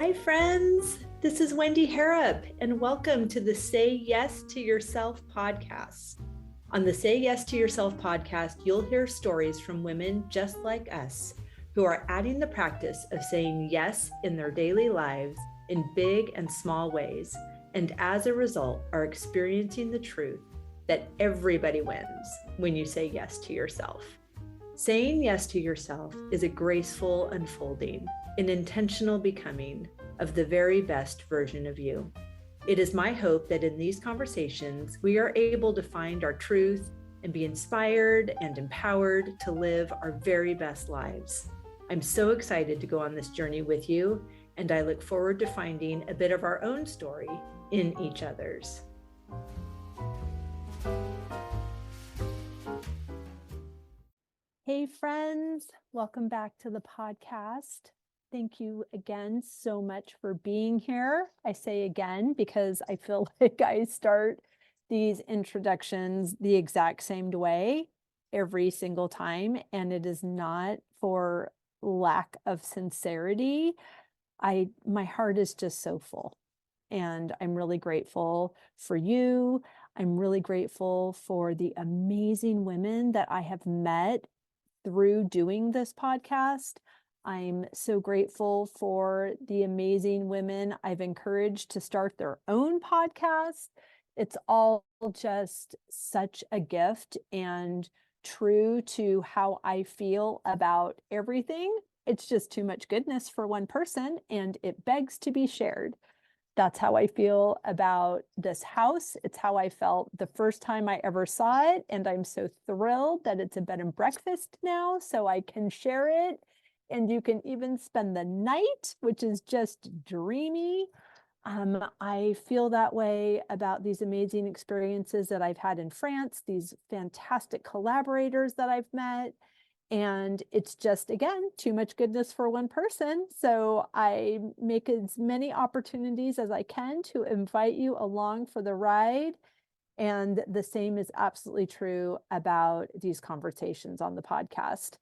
Hi, friends. This is Wendy Harrop, and welcome to the Say Yes to Yourself podcast. On the Say Yes to Yourself podcast, you'll hear stories from women just like us who are adding the practice of saying yes in their daily lives in big and small ways, and as a result, are experiencing the truth that everybody wins when you say yes to yourself. Saying yes to yourself is a graceful unfolding, an intentional becoming of the very best version of you. It is my hope that in these conversations, we are able to find our truth and be inspired and empowered to live our very best lives. I'm so excited to go on this journey with you, and I look forward to finding a bit of our own story in each other's. Hey friends, welcome back to the podcast. Thank you again so much for being here. I say again because I feel like I start these introductions the exact same way every single time, and it is not for lack of sincerity. My heart is just so full, and I'm really grateful for you. I'm really grateful for the amazing women that I have met through doing this podcast. I'm so grateful for the amazing women I've encouraged to start their own podcast. It's all just such a gift and true to how I feel about everything. It's just too much goodness for one person, and it begs to be shared. That's how I feel about this house. It's how I felt the first time I ever saw it. And I'm so thrilled that it's a bed and breakfast now, so I can share it. And you can even spend the night, which is just dreamy. I feel that way about these amazing experiences that I've had in France, these fantastic collaborators that I've met. And it's just, again, too much goodness for one person. So I make as many opportunities as I can to invite you along for the ride. And the same is absolutely true about these conversations on the podcast.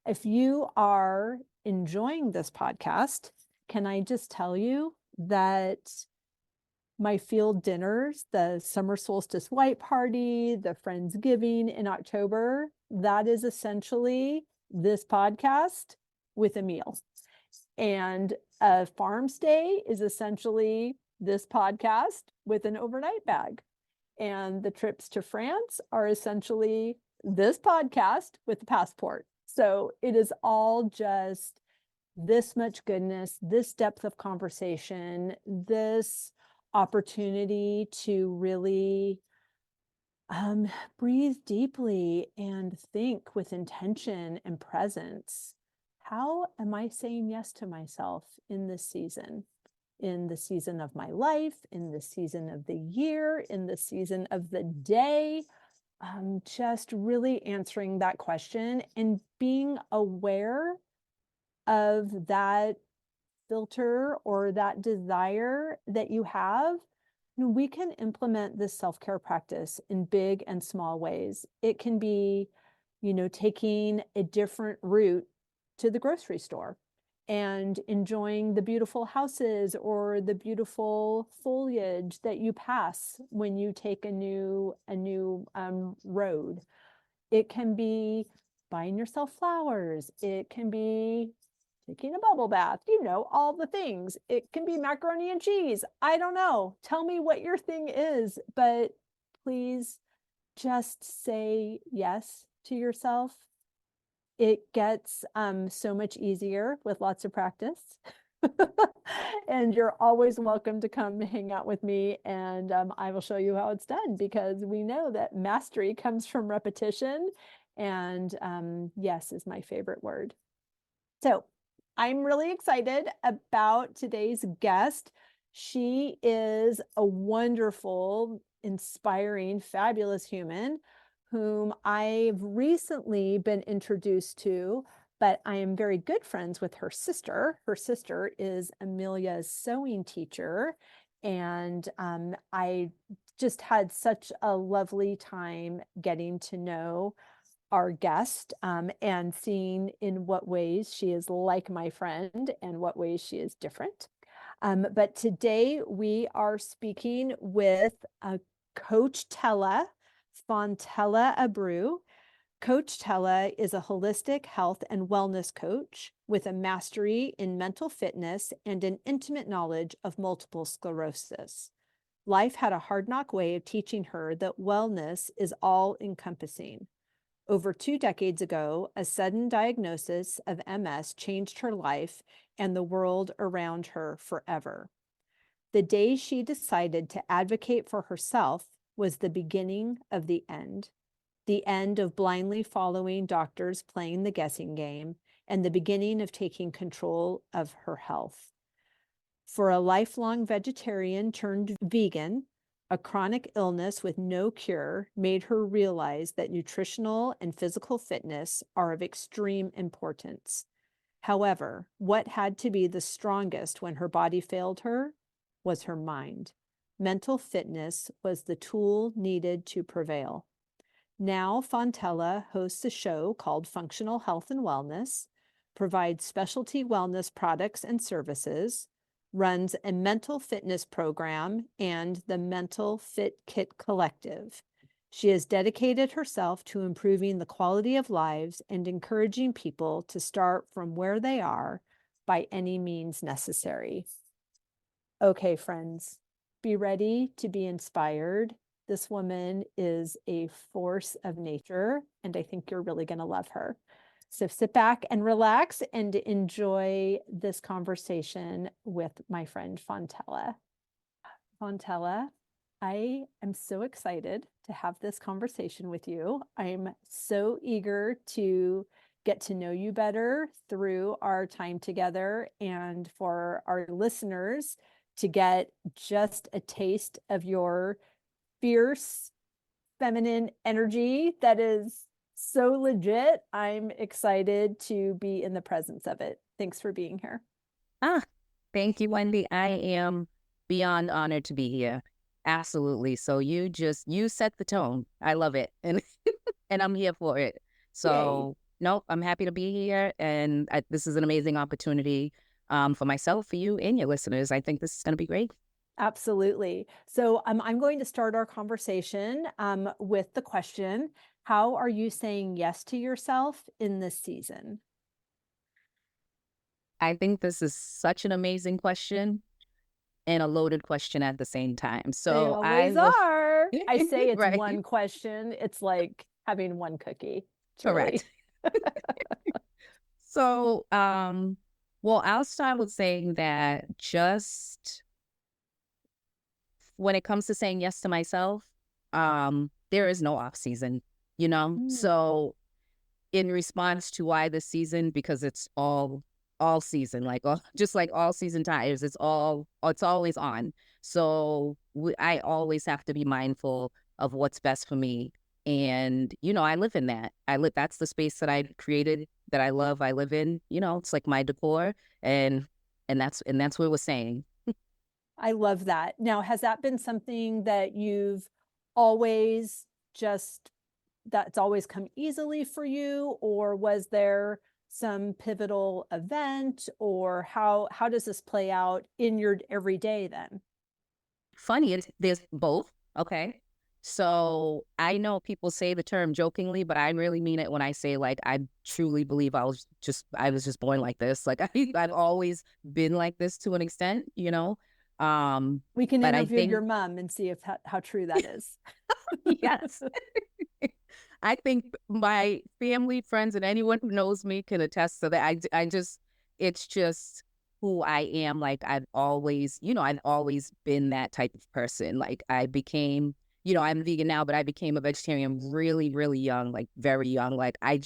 If you are enjoying this podcast, can I just tell you that my field dinners, the summer solstice white party, the Friendsgiving in October, that is essentially this podcast with a meal. And a farm stay is essentially this podcast with an overnight bag. And the trips to France are essentially this podcast with the passport. So it is all just this much goodness, this depth of conversation, this opportunity to really breathe deeply and think with intention and presence. How am I saying yes to myself in this season? In the season of my life, in the season of the year, in the season of the day? Just really answering that question and being aware of that filter or that desire that you have. We can implement this self-care practice in big and small ways. It can be, taking a different route to the grocery store and enjoying the beautiful houses or the beautiful foliage that you pass when you take a new road. It can be buying yourself flowers. It can be taking a bubble bath, all the things. It can be macaroni and cheese. I don't know. Tell me what your thing is, but please just say yes to yourself. It gets so much easier with lots of practice. And you're always welcome to come hang out with me, and I will show you how it's done, because we know that mastery comes from repetition, and yes is my favorite word. So I'm really excited about today's guest. She is a wonderful, inspiring, fabulous human whom I've recently been introduced to, but I am very good friends with her sister. Her sister is Amelia's sewing teacher, and I just had such a lovely time getting to know our guest and seeing in what ways she is like my friend and what ways she is different. But today we are speaking with Coach Tella, Fontella Abreu. Coach Tella is a holistic health and wellness coach with a mastery in mental fitness and an intimate knowledge of multiple sclerosis. Life had a hard knock way of teaching her that wellness is all encompassing. Over 2 decades ago, a sudden diagnosis of MS changed her life and the world around her forever. The day she decided to advocate for herself was the beginning of the end of blindly following doctors playing the guessing game, and the beginning of taking control of her health. For a lifelong vegetarian turned vegan, a chronic illness with no cure made her realize that nutritional and physical fitness are of extreme importance. However, what had to be the strongest when her body failed her was her mind. Mental fitness was the tool needed to prevail. Now, Fontella hosts a show called Functional Health and Wellness, provides specialty wellness products and services, runs a mental fitness program and the Mental Fit Kit Collective. She has dedicated herself to improving the quality of lives and encouraging people to start from where they are by any means necessary. Okay, friends, be ready to be inspired. This woman is a force of nature, and I think you're really going to love her. So sit back and relax and enjoy this conversation with my friend Fontella. Fontella, I am so excited to have this conversation with you. I'm so eager to get to know you better through our time together, and for our listeners to get just a taste of your fierce feminine energy that is so legit. I'm excited to be in the presence of it. Thanks for being here. Thank you, Wendy. I am beyond honored to be here. Absolutely. So you set the tone. I love it. And and I'm here for it. So no, I'm happy to be here. And this is an amazing opportunity for myself, for you, and your listeners. I think this is going to be great. Absolutely. So I'm going to start our conversation with the question, how are you saying yes to yourself in this season? I think this is such an amazing question and a loaded question at the same time. They So I always will, are. I say it's right, one question. It's like having one cookie. correct. Truly. So, well, I'll start with saying that just when it comes to saying yes to myself, there is no off season, you know? So in response to why this season, because it's all season, just like all season tires, it's always on. So I always have to be mindful of what's best for me. And, I live in that. That's the space that I created, that I love, I live in, it's like my decor. And that's what we're saying. I love that. Now, has that been something that you've always just, that's always come easily for you, or was there some pivotal event, or how does this play out in your everyday then? Funny, there's both. Okay. So I know people say the term jokingly, but I really mean it when I say, like, I truly believe I was just born like this. Like I've always been like this to an extent. We can But I interview your think, mom and see if how true that is. yes, I think my family, friends, and anyone who knows me can attest to that. It's just who I am. Like I've always been that type of person. Like I became, I'm vegan now, but I became a vegetarian really, really young, like very young. Like I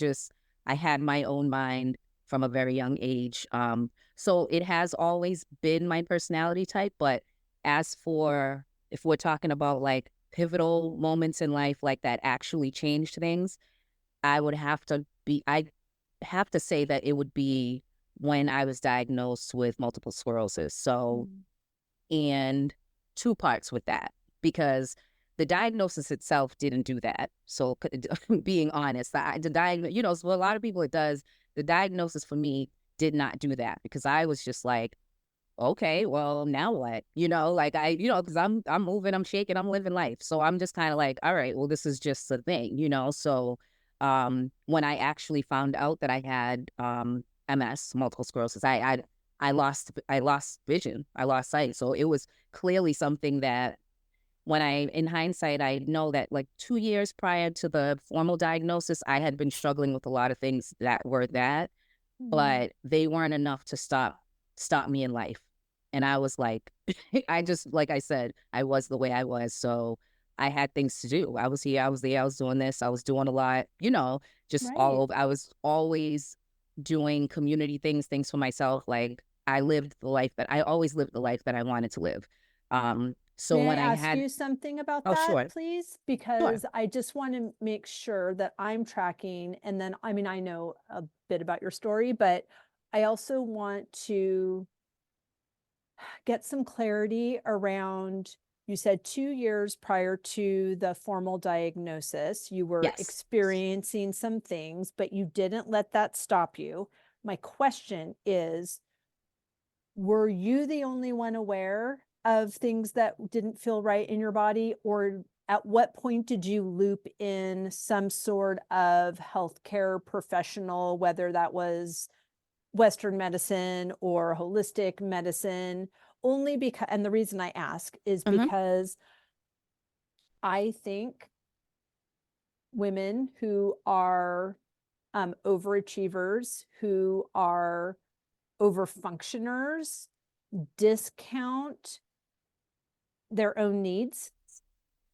had my own mind from a very young age. So it has always been my personality type. But as for, if we're talking about like pivotal moments in life like that actually changed things, I have to say that it would be when I was diagnosed with multiple sclerosis. So, and two parts with that, because the diagnosis itself didn't do that. So being honest, the diagnosis, so a lot of people it does. The diagnosis for me did not do that, because I was just like, okay, well, now what? Like because I'm moving, I'm shaking, I'm living life. So I'm just kind of like, all right, well, this is just a thing. So when I actually found out that I had MS, multiple sclerosis, I lost vision. I lost sight. So it was clearly something that in hindsight, I know that like 2 years prior to the formal diagnosis, I had been struggling with a lot of things that were that, Mhm. but they weren't enough to stop me in life. And I was like, I just, like I said, I was the way I was. So I had things to do. I was here, I was there, I was doing this, I was doing a lot, just all Right. over. I was always doing community things for myself. Like I always lived the life that I wanted to live. So May I when I ask had, you something about oh, that, sure, please? sure. Because I just want to make sure that I'm tracking. And then, I mean, I know a bit about your story, but I also want to get some clarity around. You said 2 years prior to the formal diagnosis, you were Yes. experiencing some things, but you didn't let that stop you. My question is, were you the only one aware of things that didn't feel right in your body? Or at what point did you loop in some sort of healthcare professional, whether that was Western medicine or holistic medicine? Only because, and the reason I ask is Hmm. because I think women who are overachievers, who are overfunctioners, discount their own needs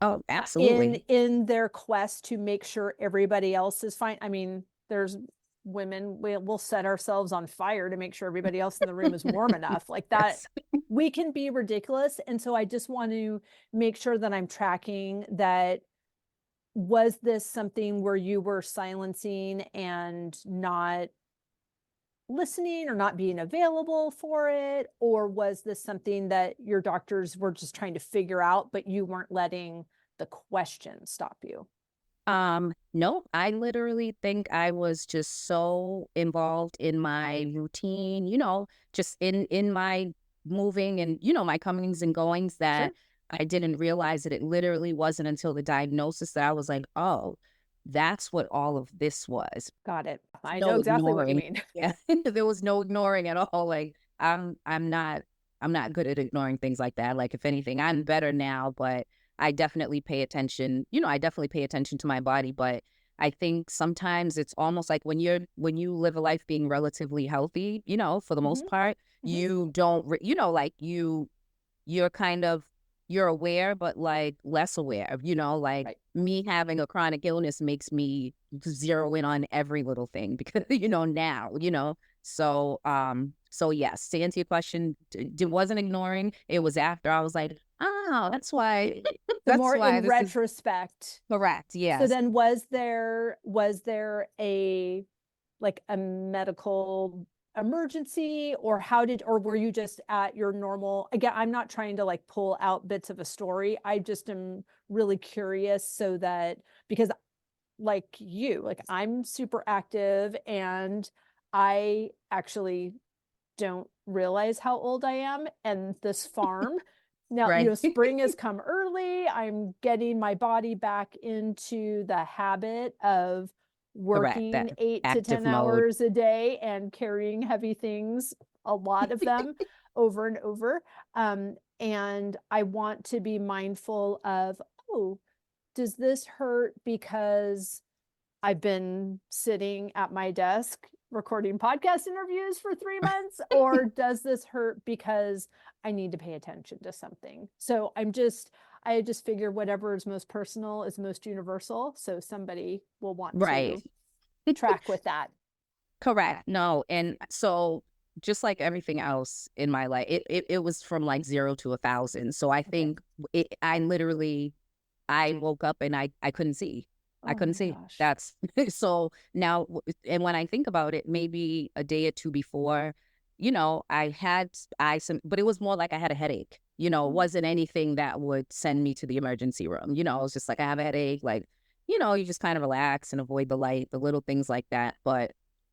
Oh, in absolutely. their quest to make sure everybody else is fine. I mean, there's women, we'll set ourselves on fire to make sure everybody else in the room is warm enough, like that. Yes. We can be ridiculous. And so I just want to make sure that I'm tracking that. Was this something where you were silencing and not listening or not being available for it? Or was this something that your doctors were just trying to figure out, but you weren't letting the question stop you? No, I literally think I was just so involved in my routine, just in my moving and, my comings and goings that Sure. I didn't realize that it literally wasn't until the diagnosis that I was like, oh, that's what all of this was. Got it. I know No exactly what you ignoring. mean. Yeah. There was no ignoring at all. Like I'm not good at ignoring things like that. Like if anything, I'm better now, but I definitely pay attention. I definitely pay attention to my body, but I think sometimes it's almost like when you live a life being relatively healthy, for the most Hmm. part, Hmm. you don't like you're kind of you're aware but like less aware, like Right. me having a chronic illness makes me zero in on every little thing because now so yes, to answer your question, wasn't ignoring. It was after I was like, oh, that's why The that's more why in this is retrospect. correct. So Yes. then was there a like a medical emergency, or how did, or were you just at your normal? Again, I'm not trying to like pull out bits of a story. I just am really curious so that, because like you, like I'm super active and I actually don't realize how old I am. And this farm, now, Right. spring has come early. I'm getting my body back into the habit of Correct. That working 8 to 10 active mode. hours a day and carrying heavy things, a lot of them over and over. And I want to be mindful of, oh, does this hurt because I've been sitting at my desk recording podcast interviews for 3 months? Or does this hurt because I need to pay attention to something? So I just figure whatever is most personal is most universal. So somebody will want Right. to track with that. Correct. No. And so just like everything else in my life, it was from like 0 to 1,000. So I Okay. think I woke up and I couldn't see. I Oh couldn't my see. gosh. That's so now. And when I think about it, maybe a day or two before, I had some, but it was more like I had a headache. It wasn't anything that would send me to the emergency room. It was just like I have a headache. Like, you just kind of relax and avoid the light, the little things like that. But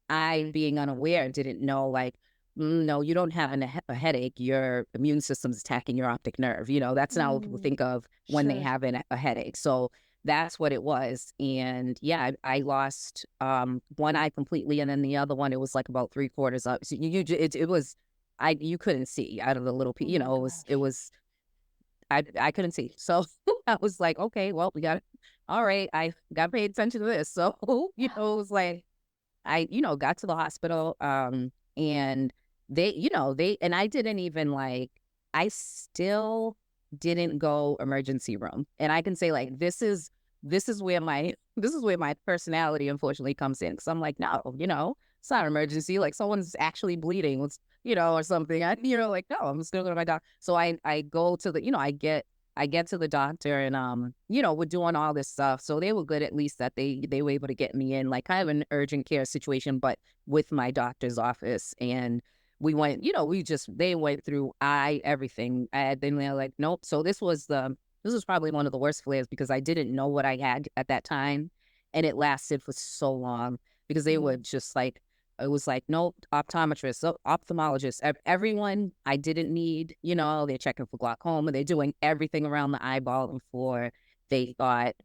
I, being unaware, didn't know like no, you don't have a headache. Your immune system's attacking your optic nerve. That's not what people think of when they Sure. have a headache. So that's what it was. And yeah, I lost one eye completely, and then the other one, it was like about 3/4 up. So it was, you couldn't see out of the little Oh piece. my It gosh. was I couldn't see. So I was like, okay, well, we got it. All right, I got to pay attention to this. So Yeah. it was like I, got to the hospital, and and I didn't even like, I still didn't go emergency room. And I can say like, this is where this is where my personality unfortunately comes in. Cause I'm like, no, it's not an emergency. Like someone's actually bleeding, or something. Like, no, I'm still going to my doctor. So I go to the, I get to the doctor and, we're doing all this stuff. So they were good, at least that they were able to get me in like kind of an urgent care situation, but with my doctor's office. And we went, they went through everything. Then they're like, nope. So this was probably one of the worst flares because I didn't know what I had at that time. And it lasted for so long because they were just like, it was like, nope, optometrist, ophthalmologist, everyone I didn't need, they're checking for glaucoma. They're doing everything around the eyeball before they thought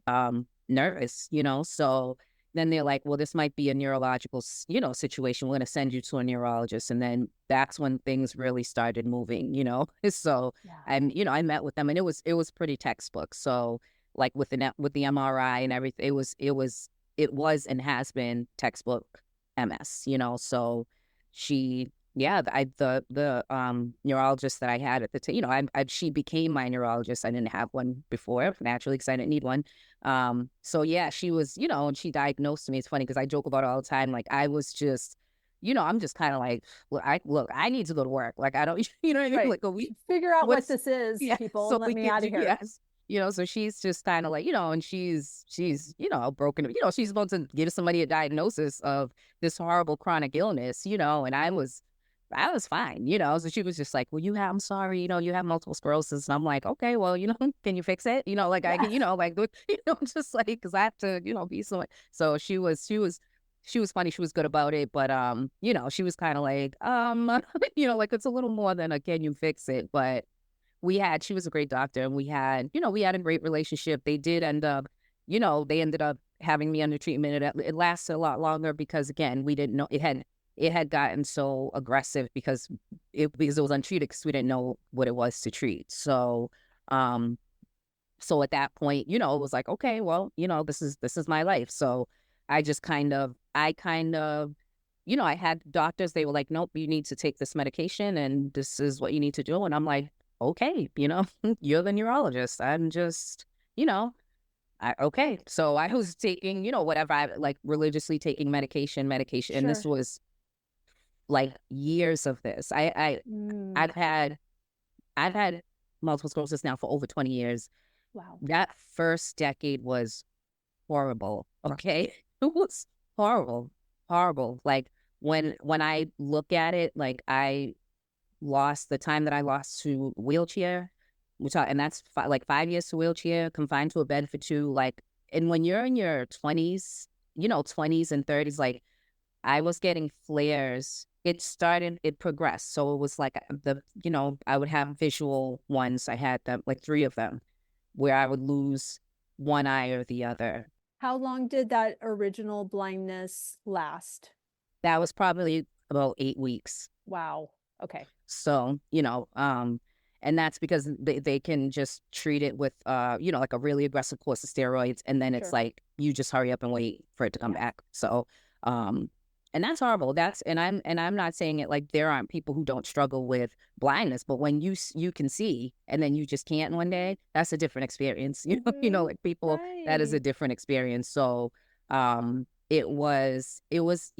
nervous, So then they're like, well, this might be a neurological, situation. We're going to send you to a neurologist. And then that's when things really started moving, So Yeah. I met with them and it was pretty textbook. So like with the MRI and everything, it was and has been textbook MS, So the neurologist that I had at the time, she became my neurologist. I didn't have one before naturally because I didn't need one. So yeah, she was, and she diagnosed me. It's funny because I joke about it all the time. Like I was just, I'm just kind of like, I need to go to work. Like I don't, you know what I mean? Right. Like a week, Figure out what what's, this is, yeah. people, So and let we me could out do, of here. yes. So she's just kind of like, and she's, broken, she's about to give somebody a diagnosis of this horrible chronic illness, and I was fine, So she was just like, well, I'm sorry, you have multiple sclerosis. And I'm like, okay, well, can you fix it? Like I Yeah. can, like, just like, cause I have to, be someone. So she was funny. She was good about it. But, she was kind of like, like it's a little more than a, can you fix it? But she was a great doctor and we had a great relationship. They did end up, they ended up having me under treatment. It lasted a lot longer because again, we didn't know it had gotten so aggressive because it was untreated because we didn't know what it was to treat. Um, so at that point, it was like, okay, well, this is my life. So I kind of, I had doctors, they were like, nope, you need to take this medication and this is what you need to do. And I'm like, okay, you're the neurologist. I'm just, okay. So I was taking, whatever I like religiously taking medication. And this Sure. was like years of this. Mm. I've had, I've had multiple sclerosis now for over 20 years. Wow. That first decade was horrible. Okay. It was horrible, horrible. Like when I look at it, like I lost the time that I lost to wheelchair, and that's like 5 years to wheelchair, confined to a bed for 2. Like, and when you're in your 20s, 20s and 30s, like I was getting flares. It progressed. So it was like I would have visual ones. I had them, like 3 of them, where I would lose one eye or the other. How long did that original blindness last? That was probably about 8 weeks. Wow. Okay. So, and that's because they can just treat it with, like a really aggressive course of steroids. And then it's Sure. like, you just hurry up and wait for it to come back. So, and that's horrible. I'm not saying it like there aren't people who don't struggle with blindness, but when you can see and then you just can't one day, that's a different experience. Like people, that is a Right. different experience. So, it was, it was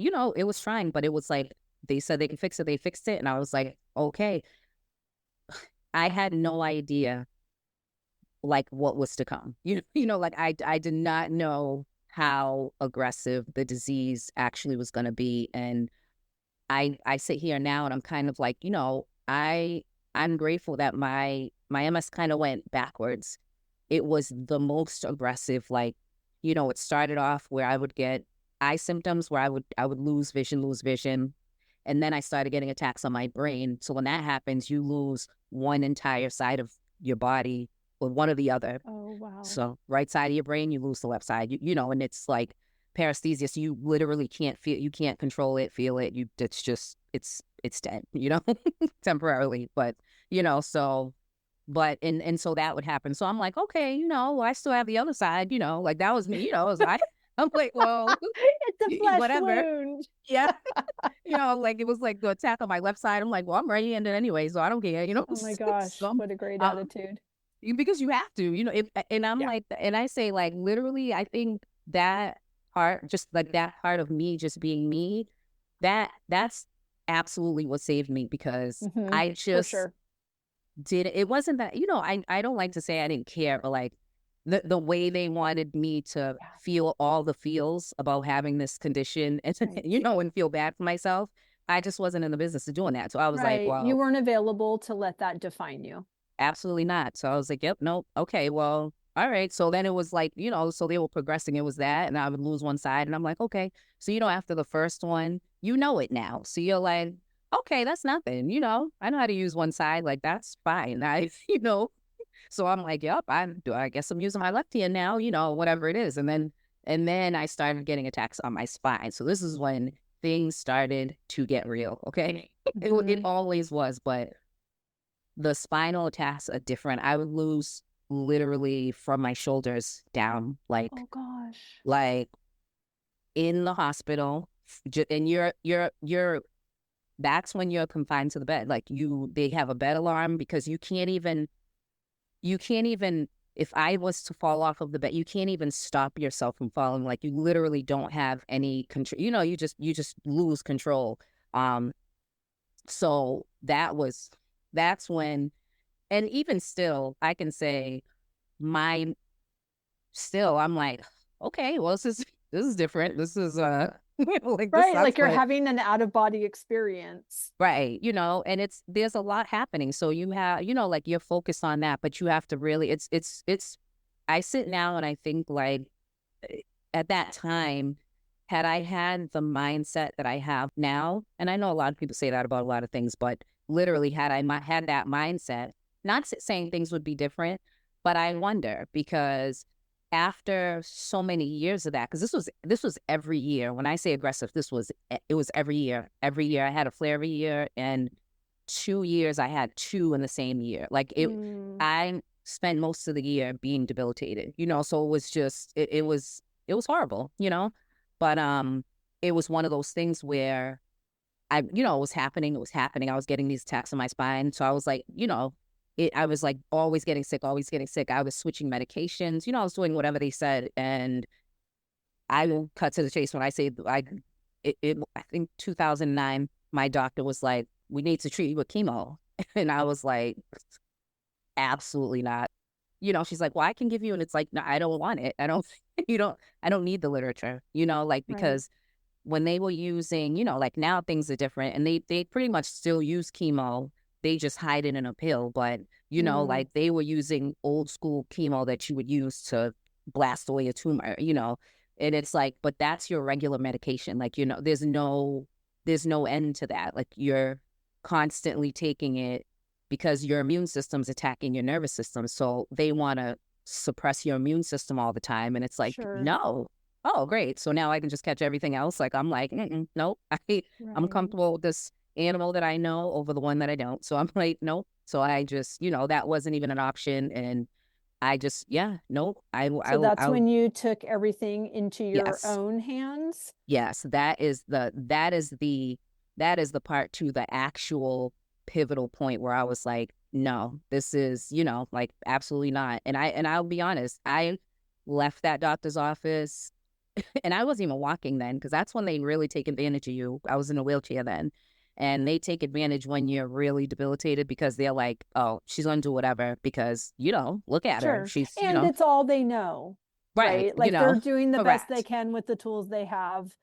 trying, but it was like, they said they can fix it. They fixed it. And I was like, okay. I had no idea like what was to come. Like I did not know how aggressive the disease actually was going to be. And I sit here now and I'm kind of like, I'm grateful that my MS kind of went backwards. It was the most aggressive, like, it started off where I would get eye symptoms where I would lose vision. And then I started getting attacks on my brain. So when that happens, you lose one entire side of your body or one or the other. Oh, wow. So right side of your brain, you lose the left side, you know, and it's like paresthesia. So you literally can't feel, you can't control it, feel it. It's just, it's dead, you know, temporarily. But, you know, so, but, and so that would happen. So I'm like, okay, you know, I still have the other side, you know, like that was me, you know, I'm like, well, It's a flesh whatever. wound. Yeah. You know, like it was like the attack on my left side. I'm like, well, I'm ready in it anyway, so I don't care, you know. Oh my gosh, So, what a great um, attitude. because you have to, you know, and I'm Yeah. like, and I say like, literally, I think that part, just like that part of me just being me, that's absolutely what saved me, because I For just sure. it wasn't that, you know, I don't like to say I didn't care, but like the way they wanted me to Yeah. feel all the feels about having this condition and, Right. you know, and feel bad for myself. I just wasn't in the business of doing that. So I was like, Right. You well, weren't available to let that define you. absolutely not. So I was like, yep, nope. Okay, well, all right. So then it was like, you know, so they were progressing. It was that, and I would lose one side. And I'm like, okay. So, you know, after the first one, you know it now. So you're like, okay, that's nothing. You know, I know how to use one side. Like, that's fine. You know, so I'm like, yep, I guess I'm using my left hand now, you know, whatever it is. And then I started getting attacks on my spine. So this is when things started to get real. Okay. It always was, but the spinal attacks are different. I would lose literally from my shoulders down, Oh gosh. like in the hospital. And that's when you're confined to the bed. Like they have a bed alarm, because you can't even, if I was to fall off of the bed, you can't even stop yourself from falling. Like you literally don't have any control, you know, you just lose control. So that's when, and even still, I can say mine still, I'm like, okay, well, this is different. This is, like, this Right. sucks, Like you're but having an out of body experience. right, you know, and there's a lot happening. So you have, you know, like you're focused on that, but you have to really, I sit now and I think like at that time, had I had the mindset that I have now, and I know a lot of people say that about a lot of things, but literally had I had that mindset, not saying things would be different, but I wonder, because after so many years of that, because this was every year. When I say aggressive, it was every year. Every year I had a flare every year, and 2 years I had two in the same year. Like I spent most of the year being debilitated, you know. So it was just it was horrible, you know. But it was one of those things where you know, it was happening. It was happening. I was getting these attacks on my spine. So I was like, you know, I was like always getting sick, always getting sick. I was switching medications. You know, I was doing whatever they said. And I will cut to the chase when I say I think 2009, my doctor was like, we need to treat you with chemo. And I was like, absolutely not. You know, she's like, well, I can give you. And it's like, no, I don't want it. I don't need the literature, you know, like, because when they were using, you know, like now things are different, and they pretty much still use chemo. They just hide it in a pill. But, you know, like they were using old school chemo that you would use to blast away a tumor, you know. And it's like, but that's your regular medication. Like, you know, there's no end to that. Like you're constantly taking it because your immune system's attacking your nervous system. So they want to suppress your immune system all the time. And it's like, no. Oh, great. So now I can just catch everything else. Like, I'm like, nope. I'm comfortable with this animal that I know over the one that I don't. So I'm like, nope. So I just, you know, that wasn't even an option. And I just, yeah, nope. So that's when you took everything into your yes, own hands? yes. That is the part to the actual pivotal point where I was like, no, this is, you know, like absolutely not. And I'll be honest, I left that doctor's office and I wasn't even walking then, because that's when they really take advantage of you. I was in a wheelchair then, and they take advantage when you're really debilitated, because they're like, oh, she's going to do whatever because, you know, look at her. She's, you and know, it's all they know, right? you Like they're know, doing the best they correct. can with the tools they have.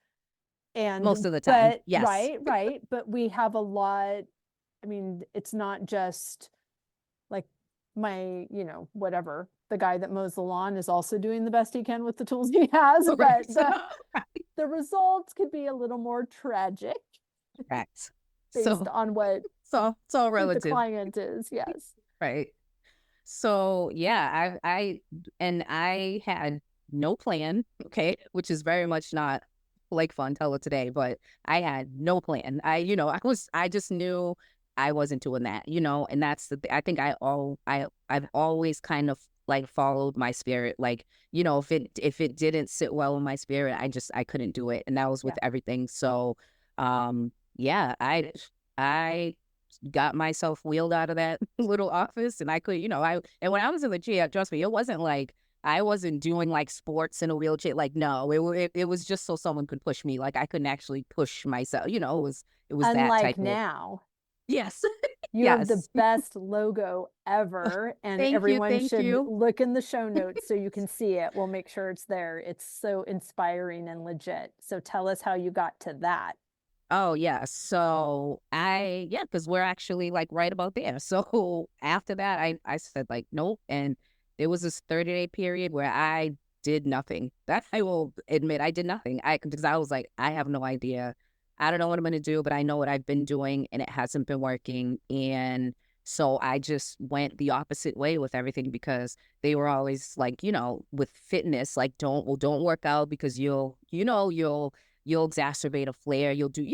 And, Most of the time, but, yes. right. But we have a lot, I mean, it's not just like my, you know, whatever, the guy that mows the lawn is also doing the best he can with the tools he has, Correct. but the results could be a little more tragic. Correct. based So, on what it's all the relative, client is. Yes. right? So yeah, I had no plan, okay, which is very much not like Fontella today, but I had no plan. I just knew I wasn't doing that, and that's I think I've always kind of like followed my spirit. Like, if it didn't sit well in my spirit, I couldn't do it. And that was Yeah. with everything. So yeah, I got myself wheeled out of that little office, and I could, and when I was in the gym, trust me, it wasn't like I wasn't doing like sports in a wheelchair. Like, no, it was just so someone could push me. Like, I couldn't actually push myself. It was that type Unlike of. now, Yes. you have the Yes. best logo ever, and Thank you. everyone Thank should you. look in the show notes so you can see it. We'll make sure it's there. It's so inspiring and legit. So tell us how you got to that. Oh yeah. So because we're actually like right about there. So after that, I said like nope, and there was this 30-day period where I did nothing. That I will admit, I did nothing. Because I was like, I have no idea. I don't know what I'm gonna do, but I know what I've been doing, and it hasn't been working. And so I just went the opposite way with everything, because they were always like, with fitness, like don't work out, because you'll exacerbate a flare. You'll do,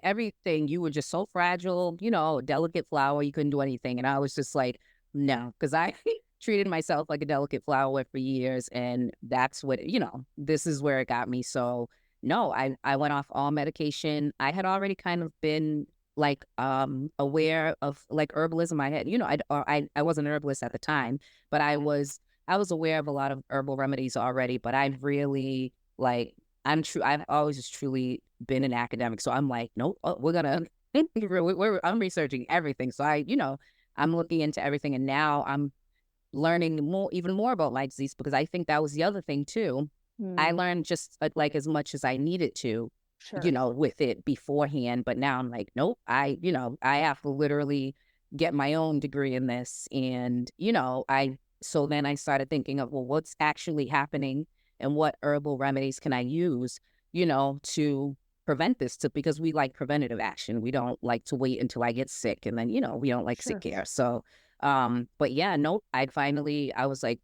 everything. You were just so fragile, a delicate flower. You couldn't do anything. And I was just like, no, because I treated myself like a delicate flower for years. And that's what, this is where it got me. So no, I went off all medication. I had already kind of been like aware of like herbalism. I had, I wasn't an herbalist at the time, but I was aware of a lot of herbal remedies already, but I really like I've always just truly been an academic. So I'm like, nope, we're gonna, I'm researching everything. So I'm looking into everything. And now I'm learning even more about my disease, because I think that was the other thing too. I Mm, learned just like as much as I needed to, sure. with it beforehand. But now I'm like, nope, I have to literally get my own degree in this. And, so then I started thinking of, well, what's actually happening, and what herbal remedies can I use, to prevent this, because we like preventative action. We don't like to wait until I get sick. And then, we don't like sick Sure. care. So, but yeah, nope, I was like,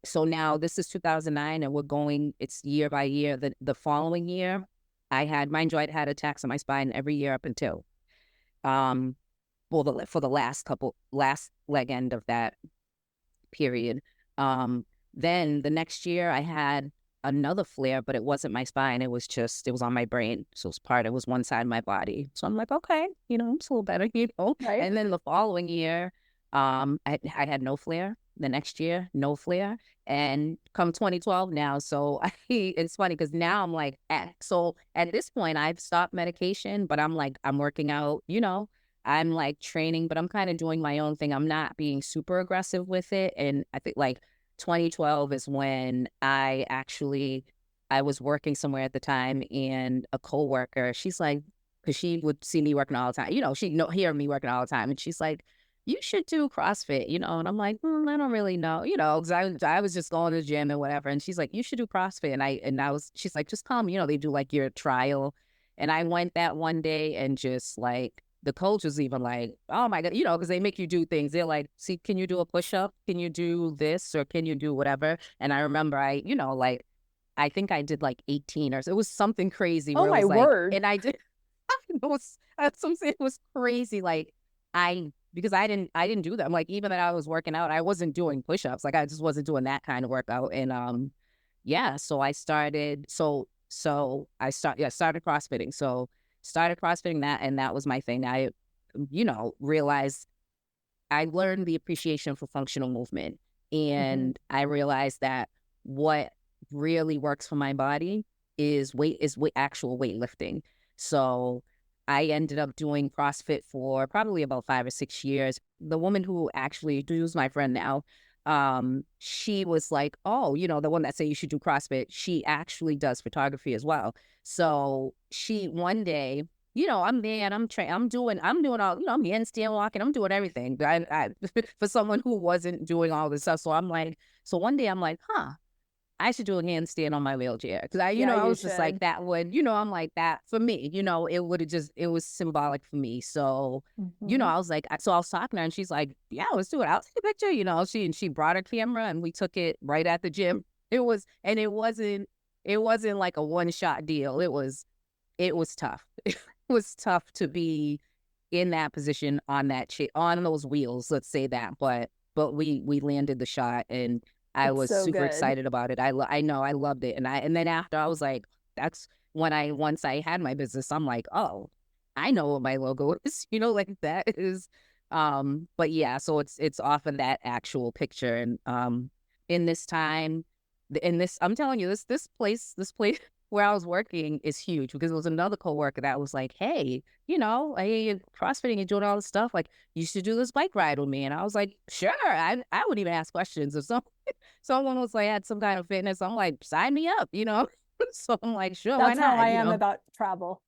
so now this is 2009, and we're going, it's year by year. The following year, mind you, I'd had attacks on my spine every year up until, um, well, for the last leg end of that period. Um, then the next year I had another flare, but it wasn't my spine. It was on my brain. So it was one side of my body. So I'm like, okay, it's a little better, Right. And then the following year, I had no flare. The next year, no flare. And come 2012 now. So it's funny, because now I'm like, so at this point I've stopped medication, but I'm like, I'm working out, I'm like training, but I'm kind of doing my own thing. I'm not being super aggressive with it. And I think like 2012 is when I was working somewhere at the time, and a coworker, she's like, because she would see me working all the time, hear me working all the time. And she's like, you should do CrossFit, and I'm like, I don't really know, because I was just going to the gym and whatever. And she's like, you should do CrossFit. She's like, just come, they do like your trial. And I went that one day, and just like, the coach was even like, oh my God, because they make you do things. They're like, see, can you do a push-up? Can you do this? Or can you do whatever? And I remember like, I think I did like 18, or so. It was something crazy Oh where it my was like, word. and I did, that's what I'm saying. It was crazy. Like, because I didn't do that. I'm like, even that I was working out, I wasn't doing push-ups. Like, I just wasn't doing that kind of workout. And, yeah, so I started, started CrossFitting. So started CrossFitting that, and that was my thing. I, realized I learned the appreciation for functional movement, Hmm. and I realized that what really works for my body is actual weightlifting. So I ended up doing CrossFit for probably about 5 or 6 years. The woman who actually, who's my friend now, she was like, oh, the one that say you should do CrossFit, she actually does photography as well. So she one day, I'm there and I'm doing all, I'm handstand walking, I'm doing everything. For someone who wasn't doing all this stuff. So one day I'm like, huh, I should do a handstand on my wheelchair. Cause Yeah, I you was just like, should. that would, I'm like that for me, it was symbolic for me. So, Mhm. I was like, so I was talking to her and she's like, yeah, let's do it. I'll take a picture, she brought her camera and we took it right at the gym. It wasn't like a one shot deal. It was tough. It was tough to be in that position on that on those wheels, let's say that. But we landed the shot and I It's was so super good. excited about it. I know I loved it. And then after I was like, that's when once I had my business, I'm like, oh, I know what my logo is, like that is but yeah, so it's off of that actual picture. And in this time, in this, I'm telling you, this place where I was working is huge because it was another coworker that was like, hey, I hear you CrossFitting and doing all this stuff. Like, you should do this bike ride with me. And I was like, sure. I would even ask questions if someone was like had some kind of fitness. I'm like, sign me up, So I'm like, sure, why That's how not? I am about travel.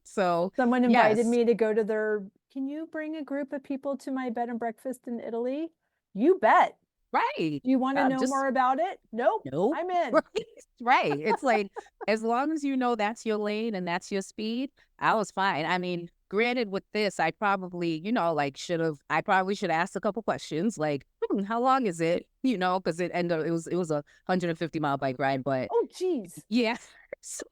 So Someone invited yes, me to go to their, can you bring a group of people to my bed and breakfast in Italy? You bet. right. Do you want to know Just more about it? Nope. nope. I'm in. Right. Right. It's like, as long as that's your lane and that's your speed, I was fine. I mean, granted, with this, I probably, like I probably should ask a couple questions, like, how long is it? Because it was a 150-mile bike ride, but Oh, geez. yeah. So,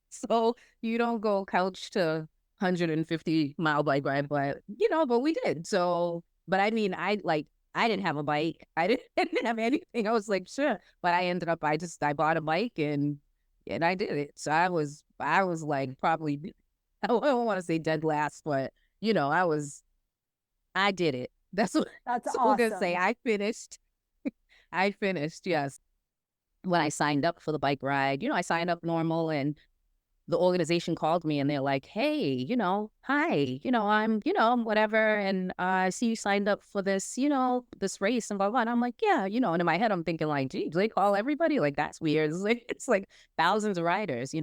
so you don't go couch to 150-mile bike ride, but we did. So, but I mean, I didn't have a bike. I didn't, I didn't have anything. I was like, sure. But I ended up, I bought a bike and I did it. So I was like probably, I don't want to say dead last, but I did it. That's what, That's that's what we're going to say. awesome. I finished. I finished. Yes. When I signed up for the bike ride, I signed up normal and the organization called me and they're like, hey, hi, I'm, whatever. And I see you signed up for this, this race and blah, blah. And I'm like, yeah, and in my head, I'm thinking like, gee, do they call everybody? Like, that's weird. It's like thousands of riders,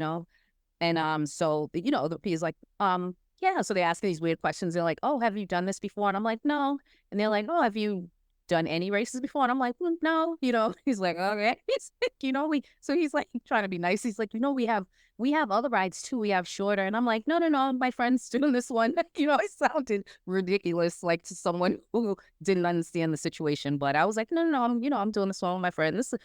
And so, the P is like, yeah. So they ask these weird questions. They're like, oh, have you done this before? And I'm like, no. And they're like, oh, have you done any races before? And I'm like, no. He's like, okay. He's like, so he's like trying to be nice. He's like, we have other rides too. We have shorter. And I'm like, no. My friend's doing this one. It sounded ridiculous, like to someone who didn't understand the situation. But I was like, no. I'm doing this one with my friend. This is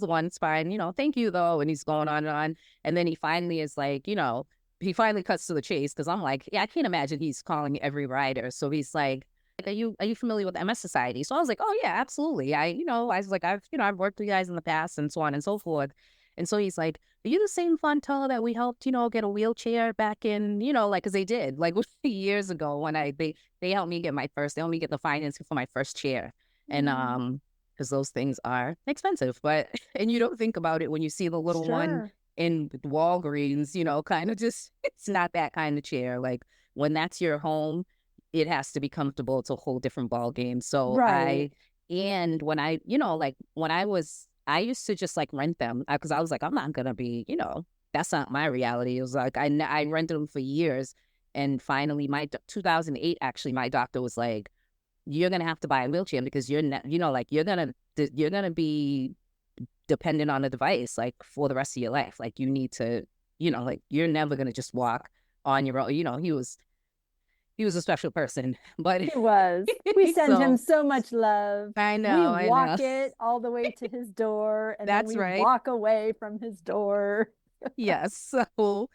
the one. It's fine. Thank you though. And he's going on and on. And then he finally is like, he finally cuts to the chase because I'm like, yeah, I can't imagine he's calling every rider. So he's like, are you familiar with MS Society? So I was like, oh yeah, absolutely. I was like, I've worked with you guys in the past and so on and so forth. And so he's like, are you the same Fontella that we helped, get a wheelchair back in, like, cause they did like years ago when they helped me get they helped me get the financing for my first chair. And, Mm, cause those things are expensive, but, and you don't think about it when you see the little one sure. in Walgreens, kind of just, it's not that kind of chair. Like when that's your home, it has to be comfortable. It's a whole different ball game. So Right. and when like when I used to just like rent them because I was like, I'm not going to be, that's not my reality. It was like, I rented them for years. And finally 2008, actually, my doctor was like, you're going to have to buy a wheelchair because like you're going to be dependent on a device like for the rest of your life. Like you need to, like you're never going to just walk on your own. He was a special person, but He was. We send him so so much love. We I know. walk it all the way to his door and then That's we right. walk away from his door. Yes. So,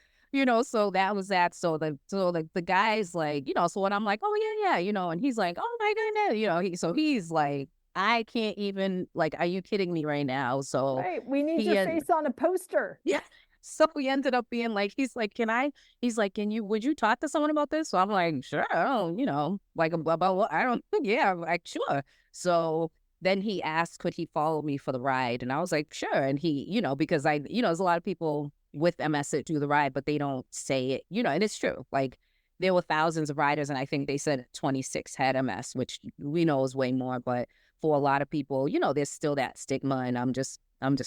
so that was that. So the guy's like, so when I'm like, oh yeah, and he's like, oh my goodness, he's like, I can't even like, are you kidding me right now? So Right. We need he your had face on a poster. yeah. So he ended up being like, he's like, would you talk to someone about this? So I'm like, sure. I don't, like about what? I don't, yeah, like, sure. So then he asked, could he follow me for the ride? And I was like, sure. And he, because there's a lot of people with MS that do the ride, but they don't say it, and it's true. Like there were thousands of riders and I think they said 26 had MS, which we know is way more, but for a lot of people, there's still that stigma and I'm just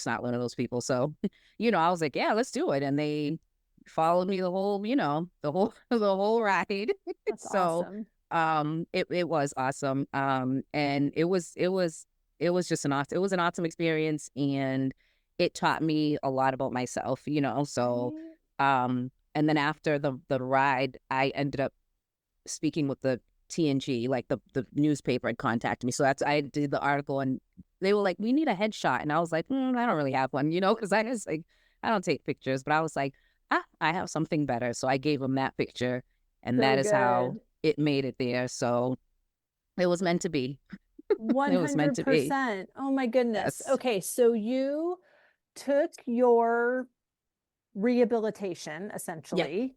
not one of those people. So I was like, yeah, let's do it. And they followed me the whole, the whole ride. That's So, awesome. it was awesome. And it was just it was an awesome experience. And it taught me a lot about myself, so Right. and then after the ride, I ended up speaking with the TNG, like the newspaper had contacted me. So I did the article, and they were like, "We need a headshot," and I was like, "I don't really have one," because I was like, I don't take pictures, but I was like, I have something better. So I gave them that picture, and So that is how good. it made it there. So it was meant to be. It was meant to be. 100%. Oh my goodness. Yes. Okay, so you took your rehabilitation Yeah. essentially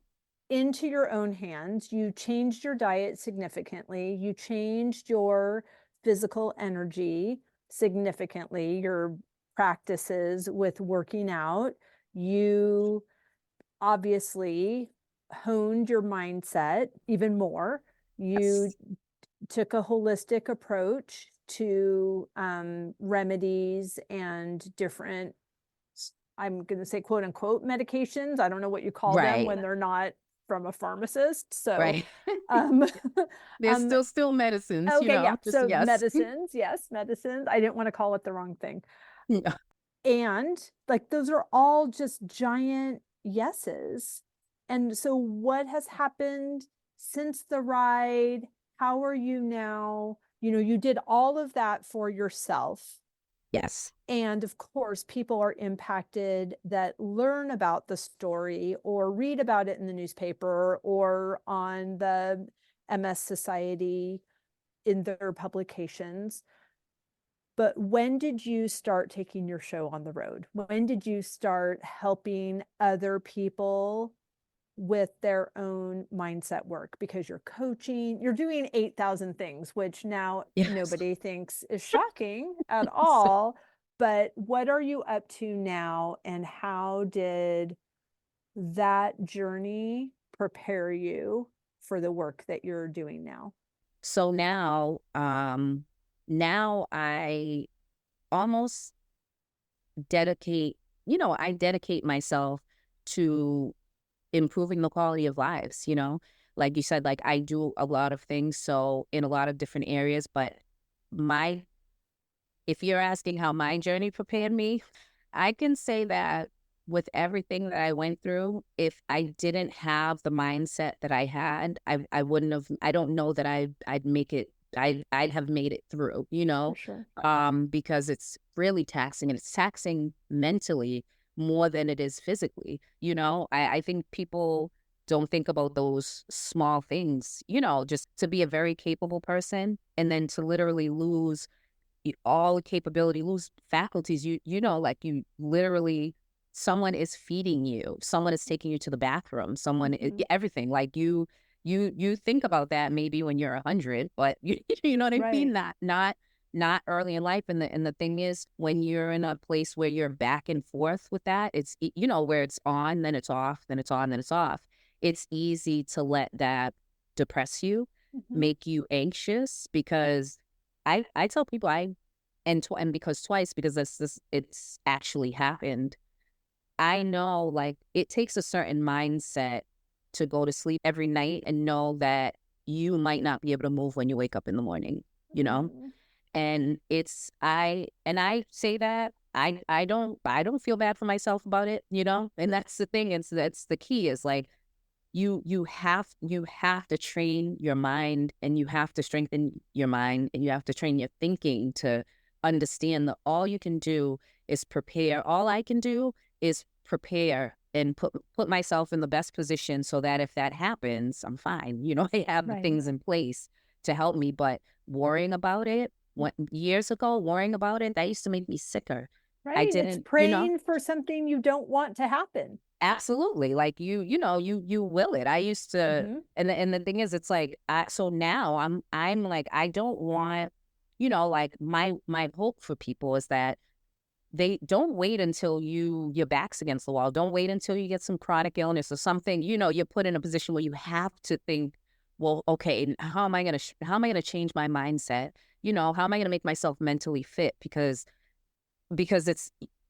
into your own hands. You changed your diet significantly. You changed your physical energy significantly, your practices with working out. You obviously honed your mindset even more. You Yes. took a holistic approach to remedies and different, I'm going to say quote unquote medications. I don't know what you call them Right. when they're not from a pharmacist. So, Right. um, There's um, still medicines, okay, yeah. just So yes. medicines, yes, medicines. I didn't want to call it the wrong thing. No. And like those are all just giant yeses. And so, what has happened since the ride? How are you now? You did all of that for yourself. Yes. And of course, people are impacted that learn about the story or read about it in the newspaper or on the MS Society in their publications. But when did you start taking your show on the road? When did you start helping other people with their own mindset work? Because you're coaching, you're doing 8,000 things, which now Yes. nobody thinks is shocking at So all. But what are you up to now? And how did that journey prepare you for the work that you're doing now? so now I almost dedicate, I dedicate myself to improving the quality of lives, like you said, like I do a lot of things, so in a lot of different areas, but my if you're asking how my journey prepared me, I can say that with everything that I went through, if I didn't have the mindset that I had, I wouldn't have, I don't know that I'd make it, I'd have made it through, For sure. because it's really taxing, and it's taxing mentally more than it is physically. I think people don't think about those small things, just to be a very capable person and then to literally lose all capability, lose faculties. Like you literally, someone is feeding you, someone is taking you to the bathroom, Mm-hmm. everything. Like you think about that maybe when you're 100, but you know what I mean. Right. Not early in life. And the thing is, when you're in a place where you're back and forth with that, it's where it's on, then it's off, then it's on, then it's off. It's easy to let that depress you, Mm-hmm. make you anxious, because I tell people and because twice, because it's actually happened. I know, like, it takes a certain mindset to go to sleep every night and know that you might not be able to move when you wake up in the morning, you know? Mm-hmm. And I say that I don't feel bad for myself about it, And that's the thing. That's the key, is like you have to train your mind, and you have to strengthen your mind, and you have to train your thinking to understand that all you can do is prepare. All I can do is prepare and put myself in the best position so that if that happens, I'm fine. I have the Right. things in place to help me. But worrying about it, years ago, worrying about it, that used to make me sicker. I Right. It's didn't, praying for something you don't want to happen. absolutely. Like you will it. I used to, Mm-hmm. and the thing is, it's like, so now I'm like, I don't want, like my hope for people is that they don't wait until your back's against the wall. Don't wait until you get some chronic illness or something. You're put in a position where you have to think, well, okay, how am I gonna change my mindset? How am I gonna make myself mentally fit? Because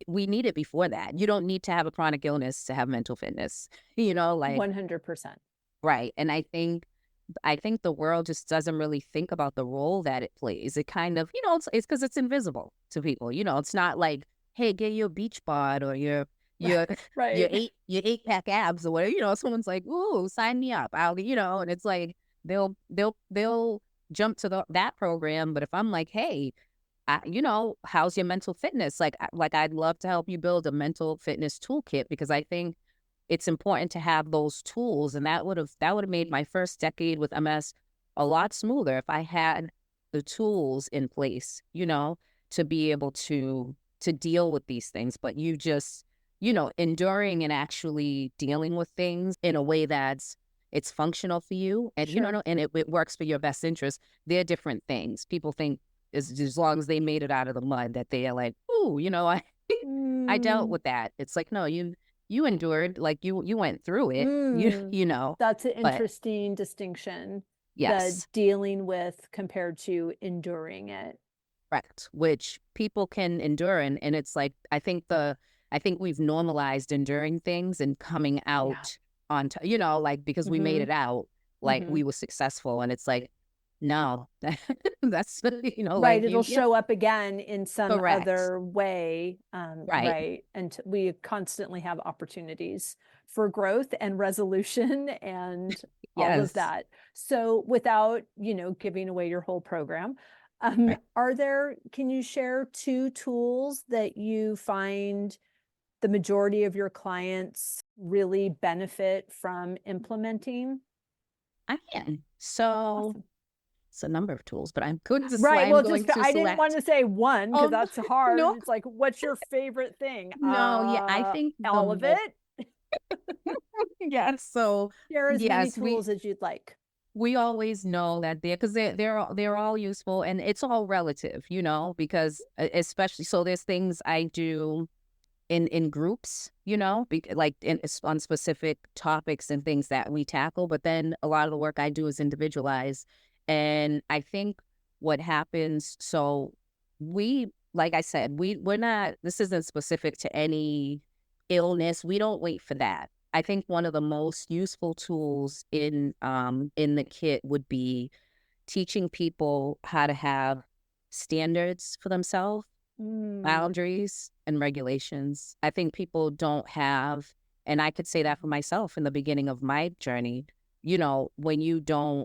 we need it before that. You don't need to have a chronic illness to have mental fitness. Like, 100%. right. And I think the world just doesn't really think about the role that it plays. It kind of, it's because it's invisible to people. It's not like hey, get your beach bod or your Right. your 8-pack abs or whatever. Someone's like, ooh, sign me up. And it's like they'll jump to that program. But if I'm like, hey, how's your mental fitness? Like I'd love to help you build a mental fitness toolkit, because I think it's important to have those tools. And that would have made my first decade with MS a lot smoother if I had the tools in place, to be able to deal with these things. But you just, enduring and actually dealing with things in a way that's it's functional for you, and Sure. and it works for your best interest. They're different things. People think as long as they made it out of the mud that they are like, ooh, I dealt Mm, with that. It's like, no, you endured, like you went through it, mm. That's an but interesting distinction, the yes, dealing with compared to enduring it. correct. Which people can endure, and it's like I think we've normalized enduring things and coming Yeah. out on like because we made Mm-hmm. it out, like Mm-hmm. we were successful, and it's like, no, that's Right, like it'll yeah, show up again in some correct, other way, right, right? And we constantly have opportunities for growth and resolution and all of yes, that. So without, giving away your whole program, right. can you share two tools that you find the majority of your clients really benefit from implementing? I can. So Awesome. it's a number of tools, but Right. I'm Well, going to I didn't want select. to say one because Oh no, that's hard. no, It's like, what's your favorite thing? no, yeah, I think the All of most it. yes. So Share as many yes, tools as you'd like. we always know that because they're all useful, and it's all relative, because especially so there's things I do in groups, like on specific topics and things that we tackle. But then a lot of the work I do is individualized. And I think what happens, so like I said, we're not, this isn't specific to any illness. We don't wait for that. I think one of the most useful tools in the kit would be teaching people how to have standards for themselves, Mm, boundaries, and regulations. I think people don't have, and I could say that for myself in the beginning of my journey. When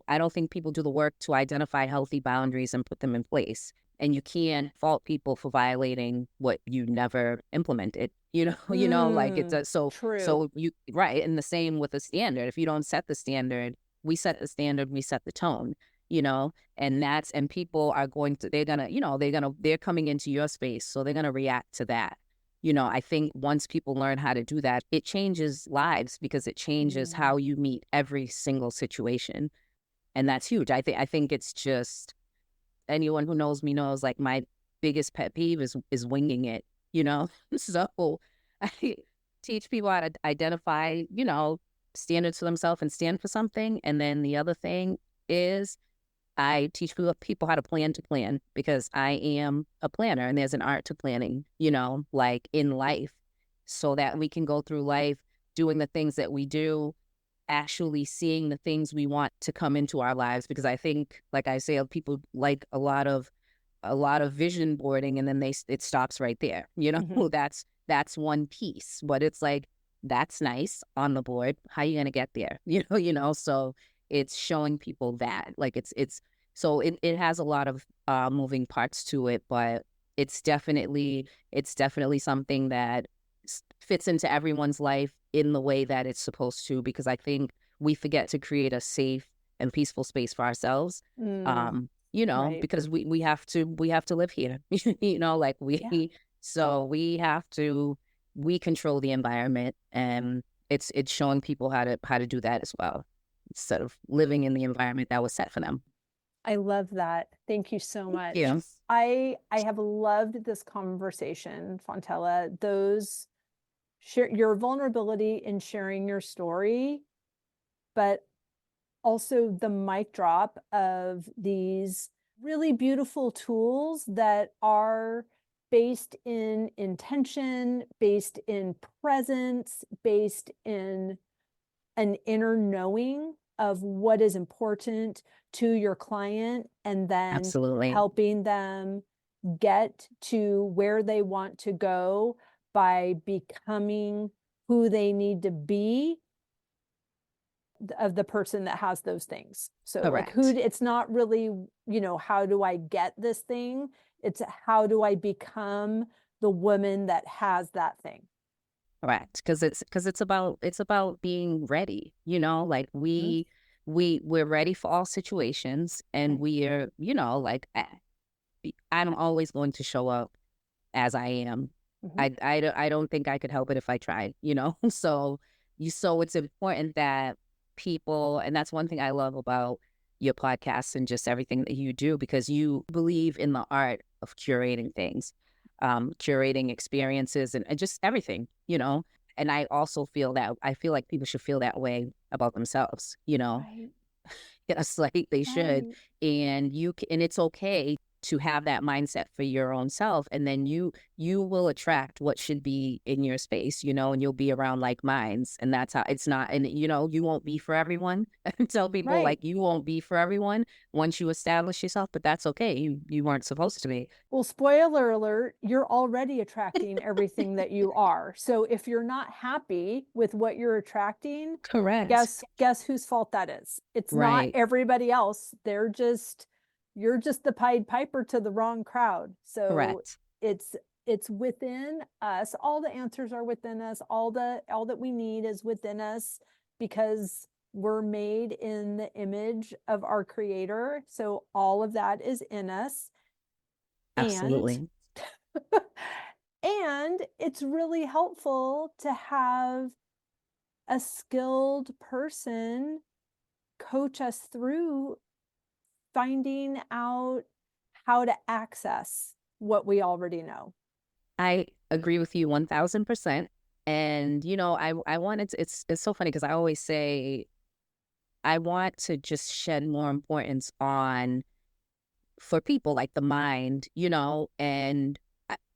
I don't think people do the work to identify healthy boundaries and put them in place. And you can't fault people for violating what you never implemented. Like it does. true. So right. And the same with the standard. If you don't set the standard, we set the standard, we set the tone, and people are they're coming into your space, so they're going to react to that. I think once people learn how to do that, it changes lives, because it changes Mm, how you meet every single situation. And that's huge. I think it's just, anyone who knows me knows, like, my biggest pet peeve is winging it, so I teach people how to identify, standards for themselves and stand for something. And then the other thing is, I teach people how to plan, because I am a planner, and there's an art to planning, like in life, so that we can go through life doing the things that we do, actually seeing the things we want to come into our lives. Because I think, like I say, people like a lot of vision boarding, and then it stops right there. mhm. That's one piece, but it's like, that's nice on the board. How you gonna get there? So it's showing people that, like, so it has a lot of moving parts to it, but it's definitely something that fits into everyone's life in the way that it's supposed to, because I think we forget to create a safe and peaceful space for ourselves. Mm, right. Because we have to live here. Like Yeah. so we control the environment, and it's showing people how to do that as well, instead of living in the environment that was set for them. I love that. Thank you so much. Yeah, I have loved this conversation, Fontella. Your vulnerability in sharing your story, but also the mic drop of these really beautiful tools that are based in intention, based in presence, based in an inner knowing of what is important to your client, and then absolutely. helping them get to where they want to go by becoming who they need to be of the person that has those things. So like Correct. it's not really, how do I get this thing? It's how do I become the woman that has that thing? Correct. Because it's about being ready, like Mhm. we're ready for all situations, and Right. we're, I'm always going to show up as I am. Mhm. I don't think I could help it if I tried, so it's important that people, and that's one thing I love about your podcast and just everything that you do, because you believe in the art of curating things, curating experiences, and just everything, and I feel like people should feel that way about themselves, Right. Yes, like they should. Right. And it's okay to have that mindset for your own self. And then you will attract what should be in your space, and you'll be around like minds. And that's how it's not. And you won't be for everyone. I tell people, Right. like, you won't be for everyone once you establish yourself, but that's okay. You weren't supposed to be. Well, spoiler alert, you're already attracting everything that you are. So if you're not happy with what you're attracting, Correct. guess whose fault that is? It's not Right. everybody else. You're just the Pied Piper to the wrong crowd. So Correct. it's it's within us. All the answers are within us. All that we need is within us because we're made in the image of our creator. So all of that is in us. And Absolutely. and it's really helpful to have a skilled person coach us through finding out how to access what we already know. I agree with you 1000%. And I wanted to, it's so funny because I always say I want to just shed more importance on for people like the mind, and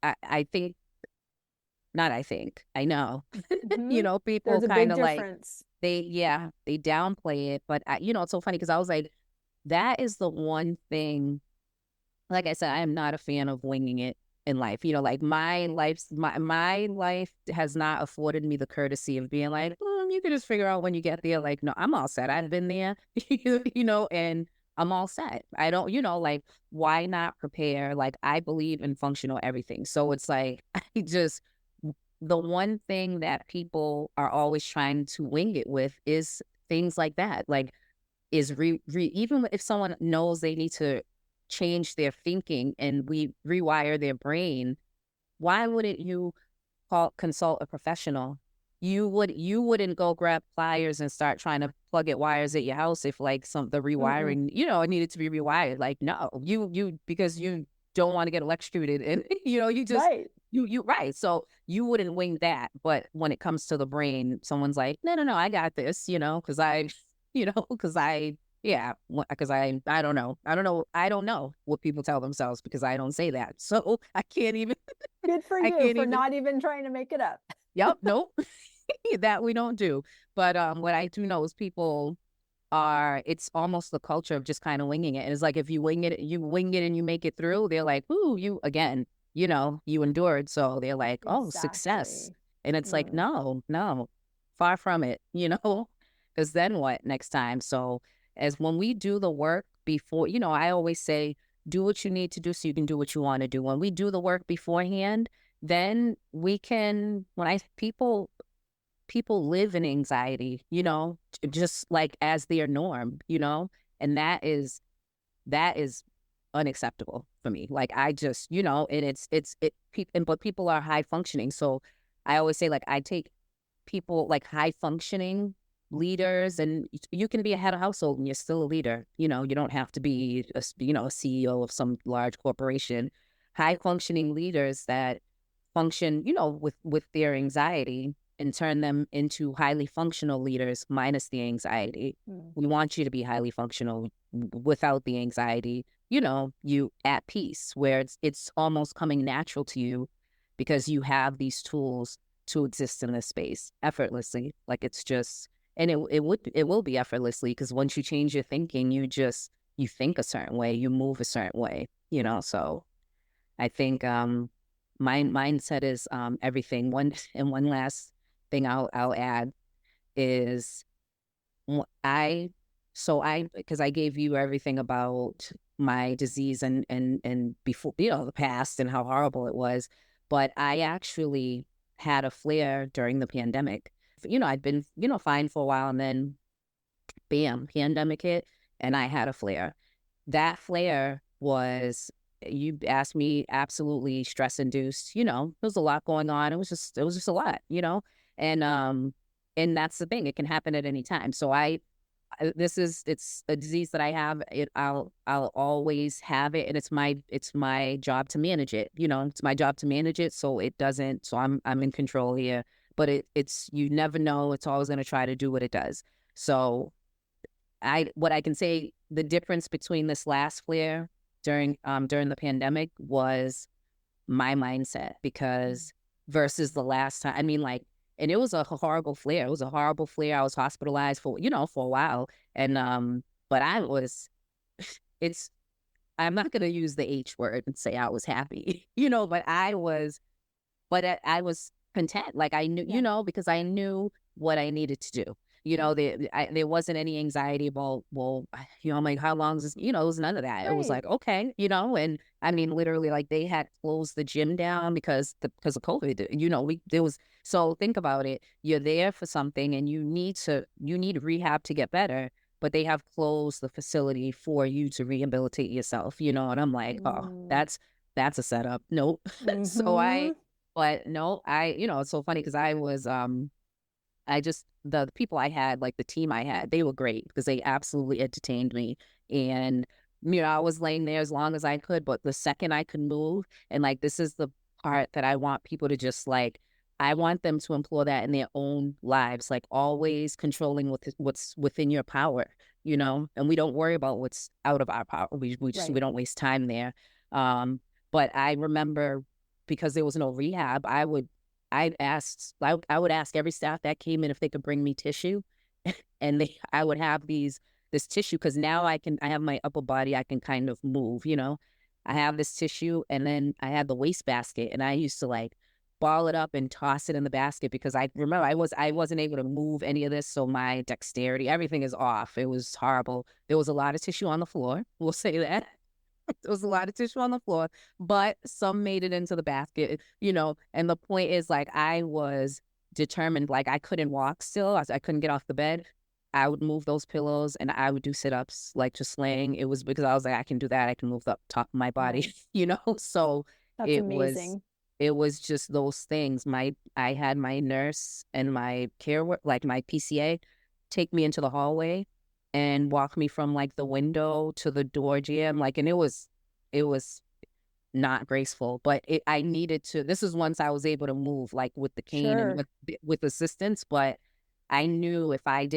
I think, not I think, I know, Mm-hmm. people There's a kind big of like difference. they downplay it, but it's so funny because I was like, that is the one thing. Like I said, I am not a fan of winging it in life. Like my life has not afforded me the courtesy of being like, you can just figure out when you get there. Like, no, I'm all set. I've been there, and I'm all set. I don't, like, why not prepare? Like, I believe in functional everything. So it's like, the one thing that people are always trying to wing it with is things like that. Like, is even if someone knows they need to change their thinking and we rewire their brain, why wouldn't you consult a professional? You wouldn't go grab pliers and start trying to plug at wires at your house if like the Mm-mm. rewiring, it needed to be rewired. Like, no, you because you don't want to get electrocuted, and you just Right. you right. So you wouldn't wing that. But when it comes to the brain, someone's like, no, I got this, because because yeah, because I don't know. I don't know what people tell themselves because I don't say that. So I can't even, Good for I you can't for even, not even trying to make it up. yep, nope. That we don't do. But what I do know is people it's almost the culture of just kind of winging it. And it's like, if you wing it and you make it through, they're like, ooh, you again, you endured. So they're like, oh, success. Exactly. And it's like, Mm. no, far from it, because then what next time? So as when we do the work before, I always say, do what you need to do so you can do what you want to do. When we do the work beforehand, then we can, people live in anxiety, just like as their norm, and that is unacceptable for me. Like, I just, and but people are high functioning. So I always say, like, I take people like high functioning leaders, and you can be a head of household and you're still a leader. You don't have to be a CEO of some large corporation. High functioning leaders that function, with their anxiety, and turn them into highly functional leaders minus the anxiety. Mm. We want you to be highly functional without the anxiety, you at peace, where it's almost coming natural to you because you have these tools to exist in this space effortlessly. Like, it's just, and it will be effortlessly, because once you change your thinking, you think a certain way, you move a certain way, so I think my mindset is everything. One last thing I'll add is I because I gave you everything about my disease and before, the past and how horrible it was, but I actually had a flare during the pandemic. I'd been fine for a while, and then bam, pandemic hit, and I had a flare. That flare was, you asked me, absolutely stress induced. There was a lot going on. It was just a lot, and and that's the thing. It can happen at any time. So it's a disease that I have. I'll always have it, and it's my job to manage it. It's my job to manage it, so it doesn't. So I'm in control here. But it's you never know. It's always going to try to do what it does. So what I can say, the difference between this last flare during the pandemic was my mindset, because versus the last time, I mean, like, and it was a horrible flare. It was a horrible flare. I was hospitalized for a while. And but it's I'm not gonna use the H word and say I was happy, but I was content. Like I knew, Yeah. because I knew what I needed to do. There wasn't any anxiety about, well, I'm like, how long is this? It was none of that. It was Right. like, okay, and I mean, literally, like they had closed the gym down because of COVID. So think about it. You're there for something, and you need rehab to get better, but they have closed the facility for you to rehabilitate yourself. And I'm like, oh, Mm. that's a setup. Nope. So Mm-hmm. but no, it's so funny because the people I had, like the team I had, they were great because they absolutely entertained me. And, I was laying there as long as I could, but the second I could move, and like, this is the part that I want people to just like, I want them to employ that in their own lives, like always controlling what's within your power, and we don't worry about what's out of our power. We Right. don't waste time there. But I remember, because there was no rehab, I would ask every staff that came in if they could bring me tissue, and I would have this tissue, because now I have my upper body, I can kind of move. I have this tissue, and then I had the waste basket, and I used to like ball it up and toss it in the basket, because I remember I wasn't able to move any of this, so my dexterity, everything is off. It was horrible. There was a lot of tissue on the floor. We'll say that. There was a lot of tissue on the floor, but some made it into the basket, and the point is, like, I was determined. Like, I couldn't walk still. I couldn't get off the bed. I would move those pillows, and I would do sit-ups, like just laying. It was because I was like, I can do that. I can move the top of my Wow. body, So That's it was, amazing. it was just those things. I had my nurse and my like my PCA, take me into the hallway and walk me from like the window to the door jam. Like, and it was not graceful, but I needed to. This is once I was able to move, like with the cane and Sure. with assistance. But I knew if I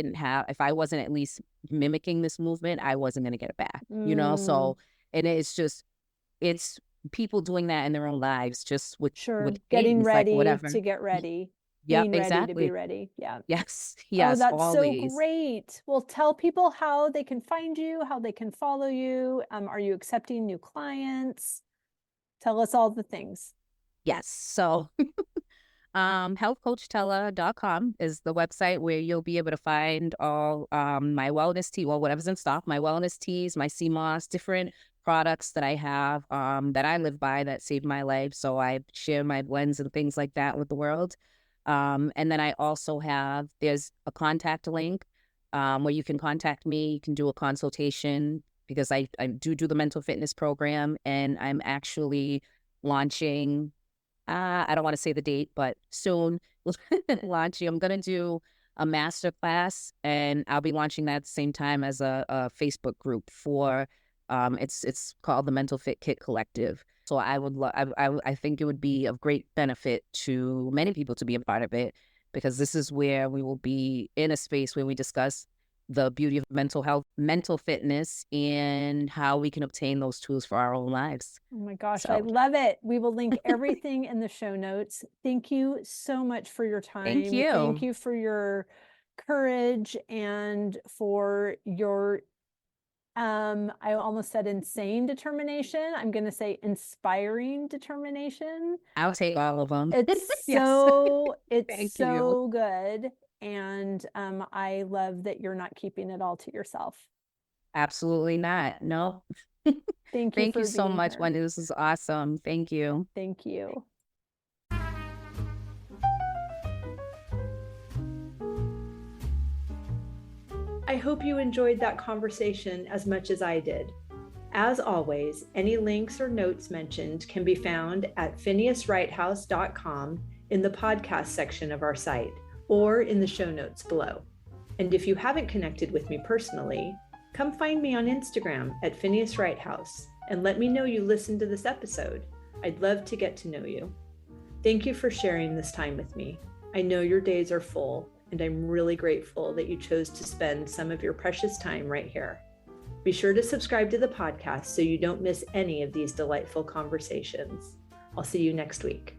wasn't at least mimicking this movement, I wasn't going to get it back, Mm. So, and it's people doing that in their own lives, just with Sure. Getting things like ready whatever. to get ready. Yep, Being ready to be exactly. ready. Yeah. Yes, Oh, yes, that's so always. great. Well, tell people how they can find you, how they can follow you. Are you accepting new clients? Tell us all the things. Yes. So healthcoachtella.com is the website where you'll be able to find all my wellness tea, well, whatever's in stock, my wellness teas, my CMOS, different products that I have that I live by that saved my life. So I share my blends and things like that with the world. And then I also there's a contact link where you can contact me. You can do a consultation, because I do the mental fitness program, and I'm actually launching, I don't want to say the date, but soon launching. I'm going to do a master class, and I'll be launching that at the same time as a Facebook group for, it's called the Mental Fit Kit Collective. So I think it would be of great benefit to many people to be a part of it, because this is where we will be in a space where we discuss the beauty of mental health, mental fitness, and how we can obtain those tools for our own lives. Oh my gosh, I So love it. We will link everything in the show notes. Thank you so much for your thank time. Thank you. you for your courage and for your I almost said insane determination. I'm going to say inspiring determination. I'll take all of them. It's Yes. it's Thank you. so good. And I love that you're not keeping it all to yourself. Absolutely not. No. Thank you Thank you for so being much, here. Wendy. This is awesome. Thank you. Thank you. I hope you enjoyed that conversation as much as I did. As always, any links or notes mentioned can be found at phineaswrighthouse.com in the podcast section of our site or in the show notes below. And if you haven't connected with me personally, come find me on Instagram at Phineas Wrighthouse and let me know you listened to this episode. I'd love to get to know you. Thank you for sharing this time with me. I know your days are full, and I'm really grateful that you chose to spend some of your precious time right here. Be sure to subscribe to the podcast so you don't miss any of these delightful conversations. I'll see you next week.